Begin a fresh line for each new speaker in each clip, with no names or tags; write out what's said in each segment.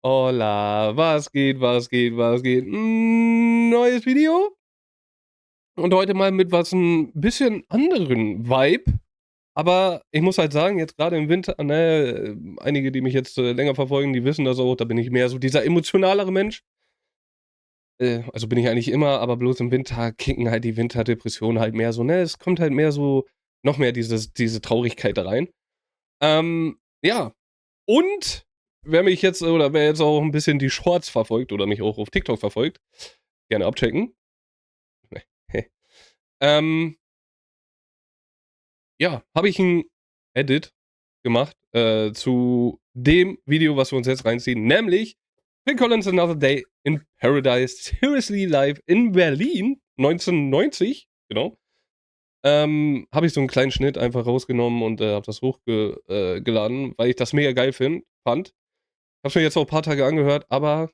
Hola, was geht, was geht, was geht? Neues Video und heute mal mit was 'n bisschen anderen Vibe. Aber ich muss halt sagen, jetzt grade im Winter, ne, einige, die mich jetzt, länger verfolgen, die wissen das auch, da bin ich mehr so dieser emotionalere Mensch. Also bin ich eigentlich immer, aber bloß im Winter kicken halt die Winterdepressionen halt mehr so, ne? Es kommt halt mehr so noch mehr diese Traurigkeit da rein. Ja, und wer mich jetzt oder wer jetzt auch 'n bisschen die Shorts verfolgt oder mich auch auf TikTok verfolgt, gerne abchecken. Ähm, ja, habe ich 'n Edit gemacht, zu dem Video, was wir uns jetzt reinziehen, nämlich Phil Collins „Another Day in Paradise" Seriously live in Berlin 1990, genau. Habe ich so 'n kleinen Schnitt einfach rausgenommen und, habe das hochge geladen, weil ich das mega geil fand. Habe es mir jetzt auch paar Tage angehört, aber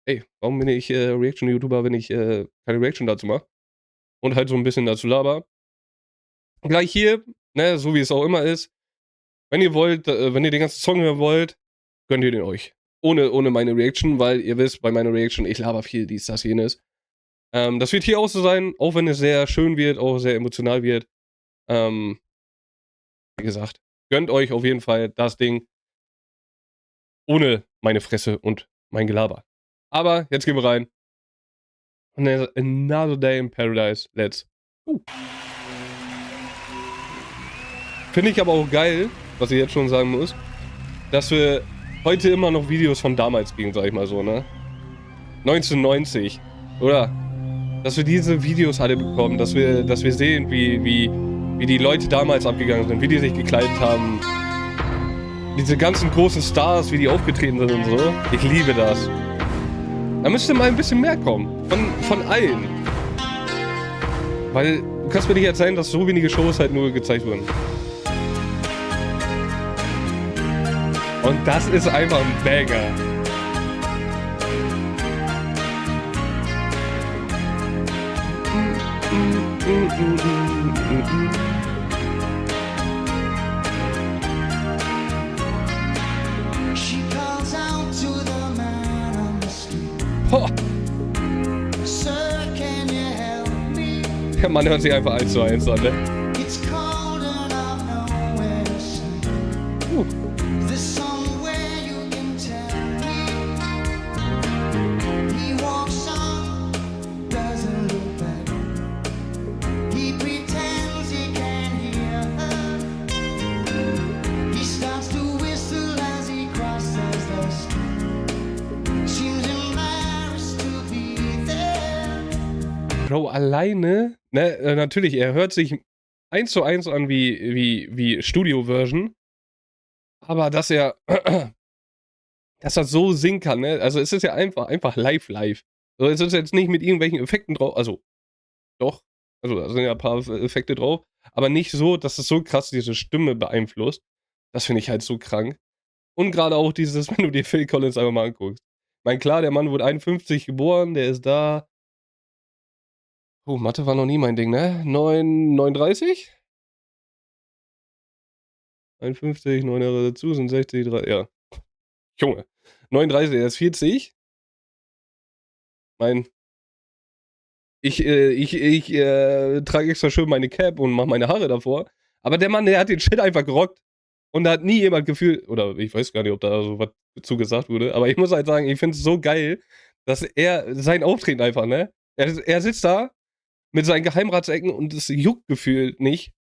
ey, warum bin ich, Reaction-YouTuber, wenn ich, keine Reaction dazu mache und halt so 'n bisschen dazu laber? Gleich hier, ne, so wie es auch immer ist, wenn ihr wollt, wenn ihr den ganzen Song hören wollt, gönnt ihr den euch. Ohne meine Reaction, weil ihr wisst, bei meiner Reaction, ich laber viel, dies, das, jenes. Das wird hier auch so sein, auch wenn es sehr schön wird, auch sehr emotional wird. Ähm, wie gesagt, gönnt euch auf jeden Fall das Ding ohne meine Fresse und mein Gelaber. Aber jetzt gehen wir rein. Another Day in Paradise. Let's go. Finde ich aber auch geil, was ich jetzt schon sagen muss, dass wir heute immer noch Videos von damals kriegen, sage ich mal so, ne? 1990, oder? Dass wir diese Videos alle bekommen, dass wir sehen, wie die Leute damals abgegangen sind, wie die sich gekleidet haben. Diese ganzen großen Stars, wie die aufgetreten sind und so. Ich liebe das. Da müsste mal ein bisschen mehr kommen. Von allen. Weil du kannst mir nicht erzählen, dass so wenige Shows halt nur gezeigt wurden. Und das ist einfach ein Banger.
She calls out to the man on the street.
Ho,
Sir, can you help me?
der Mann hört sich einfach 1:1 an, ne?
It's cold and I've nowhere to sleep. Is there somewhere you can tell me? He walks on, doesn't look back. He pretends he can't hear her. He starts to whistle as he crosses the street. Seems embarrassed to be there.
Bro, alleine, ne, natürlich, er hört sich 1:1 an wie Studio-Version, aber dass er so singen kann, ne? Also, es ist ja einfach live. So, es ist jetzt nicht mit irgendwelchen Effekten drauf, also, doch, also, da sind ja 'n paar Effekte drauf, aber nicht so, dass es so krass diese Stimme beeinflusst. Das finde ich halt so krank. Und grade auch dieses, wenn du dir Phil Collins einfach mal anguckst. Ich meine, klar, der Mann wurde 51 geboren, der ist da Mathe war noch nie mein Ding, ne? 39? 51, 9 Jahre dazu sind 60, ja. Junge, 39, er ist 40. Mein ich trage extra schön meine Cap und mache meine Haare davor. Aber der Mann, der hat den Shit einfach gerockt. Und da hat nie jemand gefühlt, oder ich weiß gar nicht, ob da so was zu gesagt wurde, aber ich muss halt sagen, ich finde es so geil, dass er sein Auftreten einfach, ne? Er sitzt da mit seinen Geheimratsecken und es juckt gefühlt nicht,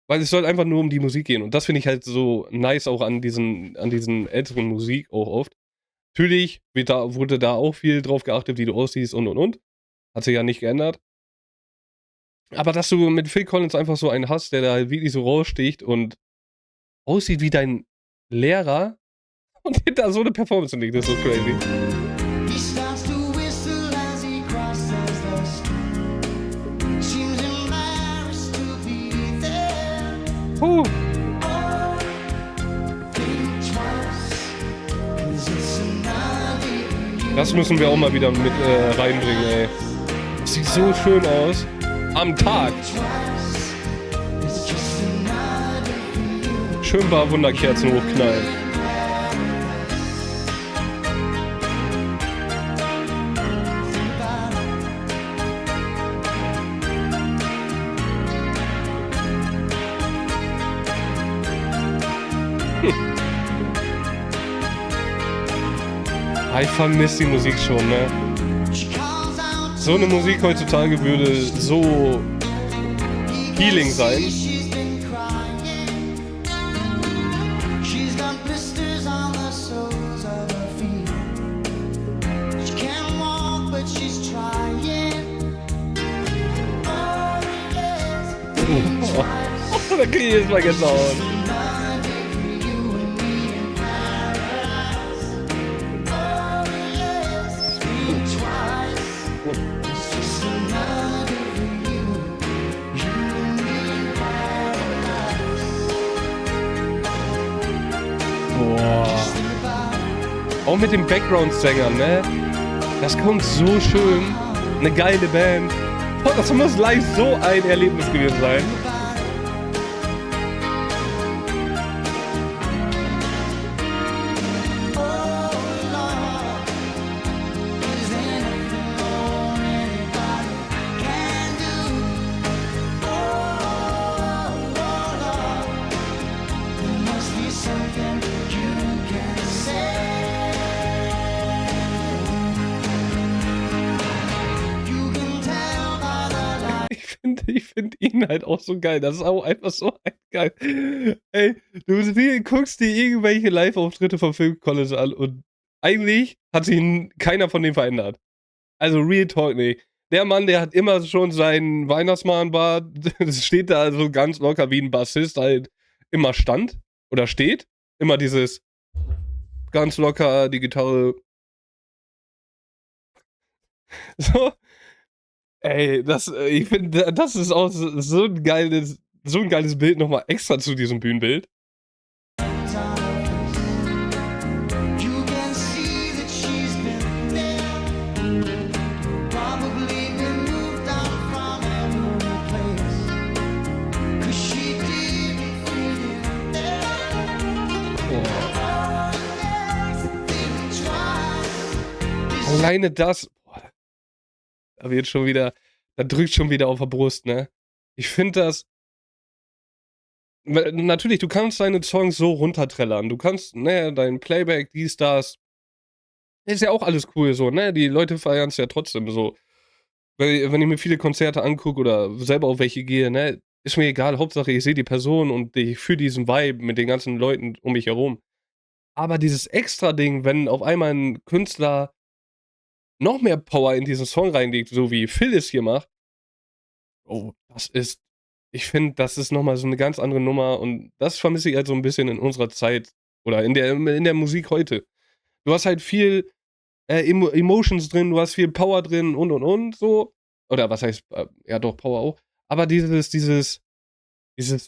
weil es soll einfach nur um die Musik gehen. Und das finde ich halt so nice auch an diesen älteren Musik auch oft. Natürlich wurde da auch viel drauf geachtet, wie du aussiehst und. Hat sich ja nicht geändert. Aber dass du mit Phil Collins einfach so einen hast, der da halt wirklich so raussticht und aussieht wie dein Lehrer und hinter so 'ne Performance hinlegt, das ist so crazy.
He starts to whistle as he crosses the street. Seems embarrassed to be there.
Puh.
Oh, think twice. 'Cause it's another you.
Das müssen wir auch mal wieder mit, reinbringen, ey. Das sieht so schön aus. Am Tag.
Twice. It's just another you.
Schön paar Wunderkerzen hochknallen. Ich vermisse die Musik schon, ne?
She calls out
So eine Musik heutzutage würde so healing sein.
she's been crying. She's got blisters on the soles of her feet. She can't walk, but she's trying. Oh, yes, think twice.
Da krieg ich jetzt mal Gänsehaut.
Another day for you and me in paradise. Oh, yes, think twice. It's just another day for you, you and me in paradise.
Boah.
Think about
Auch mit den Background-Sängern, ne? Das kommt so schön. Eine geile Band. Boah, das muss live so ein Erlebnis gewesen sein. Ich finde ihn halt auch so geil. Das ist auch einfach so ein geil. Ey, guckst dir irgendwelche Live-Auftritte von Phil Collins an und eigentlich hat sich keiner von denen verändert. Also Real Talk nicht. Der Mann, der hat immer schon seinen Weihnachtsmannbart, das steht da so ganz locker wie ein Bassist halt immer stand oder steht. Immer dieses ganz locker, die Gitarre. So. Ey, ich finde, das ist auch so ein geiles Bild nochmal extra zu diesem Bühnenbild.
you can see that she's been there. Probably been moved on from every place. 'Cause she didn't fit in there. Oh, yes, think twice.
Alleine das, boah, da drückt schon wieder auf der Brust, ne? Ich finde das, natürlich, du kannst deine Songs so runterträllern. Du kannst, ne, dein Playback, dies, das. Ist ja auch alles cool so, ne? Die Leute feiern es ja trotzdem so. Wenn ich mir viele Konzerte angucke oder selber auf welche gehe, ne, ist mir egal. Hauptsache, ich sehe die Person und ich fühle diesen Vibe mit den ganzen Leuten um mich herum. Aber dieses Extra-Ding, wenn auf einmal ein Künstler noch mehr Power in diesen Song reinlegt, so wie Phil es hier macht, oh, ich finde, das ist nochmal so eine ganz andere Nummer und das vermisse ich halt so ein bisschen in unserer Zeit oder in der Musik heute. Du hast halt viel Emotions drin, du hast viel Power drin und so. Oder was heißt, ja doch, Power auch. Aber dieses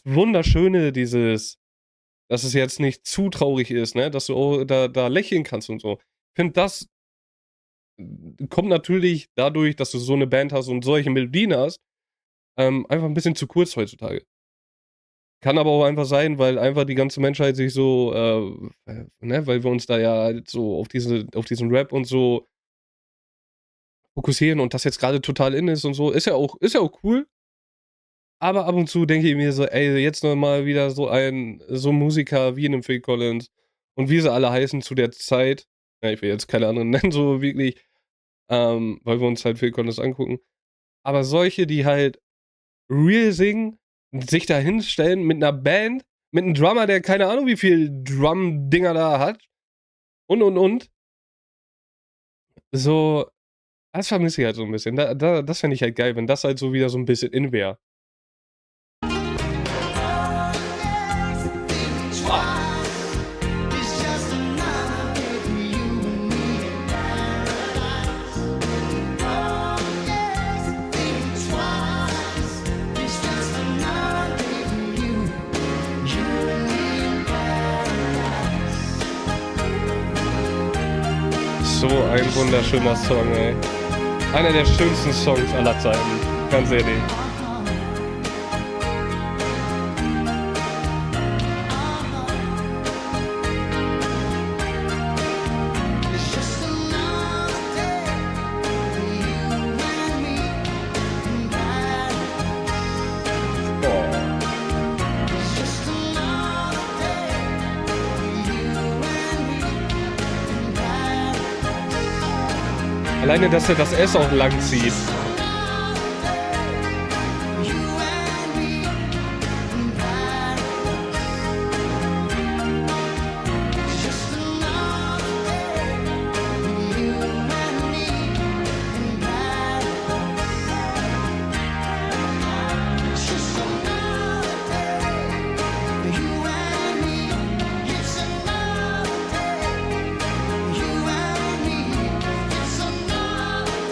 Wunderschöne, dass es jetzt nicht zu traurig ist, ne, dass du auch da lächeln kannst und so. Ich finde, das kommt natürlich dadurch, dass du so eine Band hast und solche Melodien hast, einfach ein bisschen zu kurz heutzutage. Kann aber auch einfach sein, weil einfach die ganze Menschheit sich so, ne, weil wir uns da ja halt so auf diesen Rap und so fokussieren und das jetzt gerade total in ist und so. Ist ja auch cool. Aber ab und zu denke ich mir so, ey, jetzt noch mal wieder so ein Musiker wie 'nen Phil Collins und wie sie alle heißen zu der Zeit. Ja, ich will jetzt keine anderen nennen, so wirklich, weil wir uns halt Phil Collins angucken. Aber solche, die halt real singen, sich da hinstellen mit 'ner Band, mit 'nem Drummer, der keine Ahnung wie viel Drum-Dinger da hat und. So, das vermisse ich halt so 'n bisschen. Das fände ich halt geil, wenn das halt so wieder so 'n bisschen in wäre.
It's just another day for you and me in paradise. Oh, yes, think twice. It's just another day for you, you and me in paradise.
So ein wunderschöner Song, ey. Einer der schönsten Songs aller Zeiten. Ganz ehrlich.
It's just another day for you and me in paradise.
Boah.
It's just another day for you and me in paradise.
Alleine, dass er das S auch lang zieht.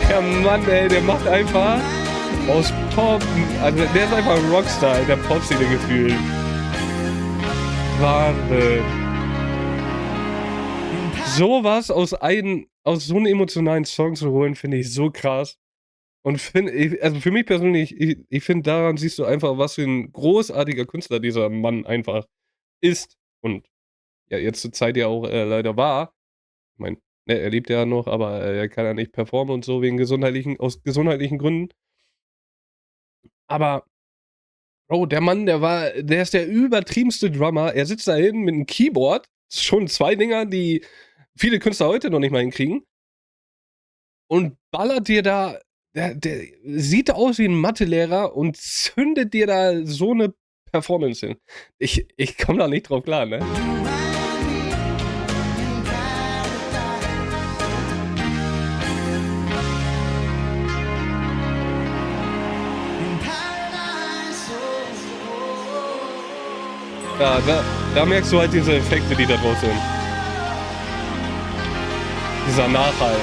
Der Mann, ey, der macht einfach aus Pop, also der ist einfach ein Rockstar in der Pop-Szene gefühlt. Wahnsinn. Sowas aus so einem emotionalen Song zu holen, finde ich so krass. Und also für mich persönlich, ich finde, daran siehst du einfach, was für ein großartiger Künstler dieser Mann einfach ist. Und ja, jetzt zur Zeit ja auch leider war. Ich meine, ne, er lebt ja noch, aber er kann ja nicht performen und so aus gesundheitlichen Gründen. Aber, Bro, der Mann, der ist der übertriebenste Drummer. Er sitzt da hinten mit 'nem Keyboard. Schon 2 Dinger, die viele Künstler heute noch nicht mal hinkriegen. Und ballert dir da, der sieht aus wie 'n Mathelehrer und zündet dir da so 'ne Performance hin. Ich komme da nicht drauf klar, ne? Ja, da merkst du halt diese Effekte, die da drauf sind. Dieser Nachhall.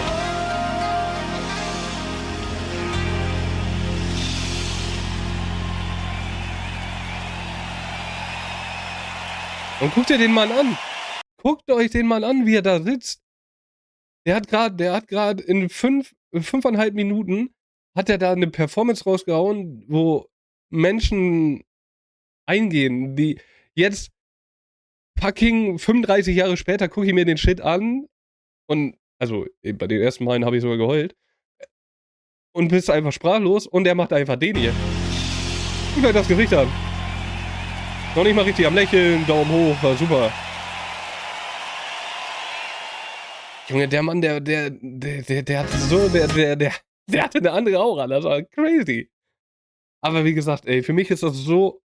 Und guckt dir den Mann an. Guckt euch den Mann an, wie er da sitzt. Der hat grad in 5,5 Minuten hat er da 'ne Performance rausgehauen, wo Menschen eingehen, die jetzt fucking 35 Jahre später gucke ich mir den Shit an und also, bei den ersten Malen habe ich sogar geheult und bist einfach sprachlos und er macht einfach den hier. Guckt euch das Gesicht an. Noch nicht mal richtig am Lächeln, Daumen hoch, war super. Junge, der Mann, der hat so der hatte 'ne andere Aura, das war crazy. Aber wie gesagt, ey, für mich ist das so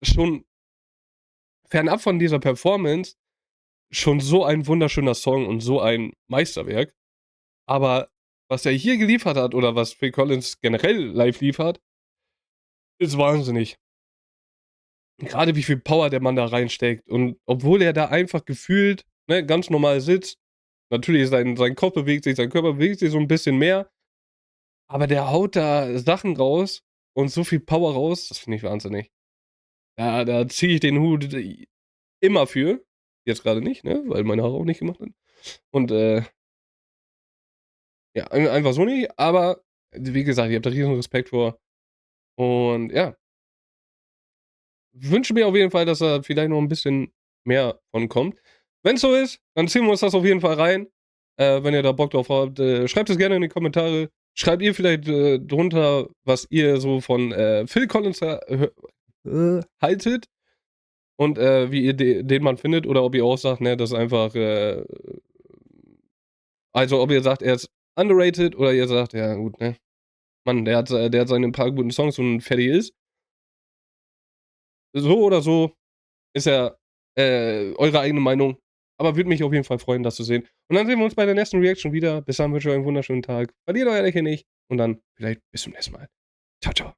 schon fernab von dieser Performance schon so ein wunderschöner Song und so ein Meisterwerk. Aber was er hier geliefert hat oder was Phil Collins generell live liefert, ist wahnsinnig. Grade wie viel Power der Mann da reinsteckt und obwohl er da einfach gefühlt, ne, ganz normal sitzt, natürlich sein Kopf bewegt sich, sein Körper bewegt sich so 'n bisschen mehr, aber der haut da Sachen raus und so viel Power raus, das finde ich wahnsinnig. Da ziehe ich den Hut immer für. Jetzt grade nicht, ne, weil meine Haare auch nicht gemacht sind. Und, ja, einfach so nicht, aber wie gesagt, ich habe da riesen Respekt vor und ja, wünsche mir auf jeden Fall, dass da vielleicht noch 'n bisschen mehr von kommt. Wenn's so ist, dann ziehen wir uns das auf jeden Fall rein. Wenn ihr da Bock drauf habt, schreibt es gerne in die Kommentare. Schreibt ihr vielleicht, drunter, was ihr so von, Phil Collins haltet und, wie ihr den Mann findet oder ob ihr auch sagt, ne, das ist einfach, also, ob ihr sagt, er ist underrated oder ihr sagt: „Ja gut, ne, Mann, der hat seine paar guten Songs und fertig ist.“ So oder so ist ja, eure eigene Meinung, aber würde mich auf jeden Fall freuen, das zu sehen. Und dann sehen wir uns bei der nächsten Reaction wieder. Bis dahin wünsche ich euch einen wunderschönen Tag. Verliert euer Lächeln nicht und dann vielleicht bis zum nächsten Mal. Tschau, tschau.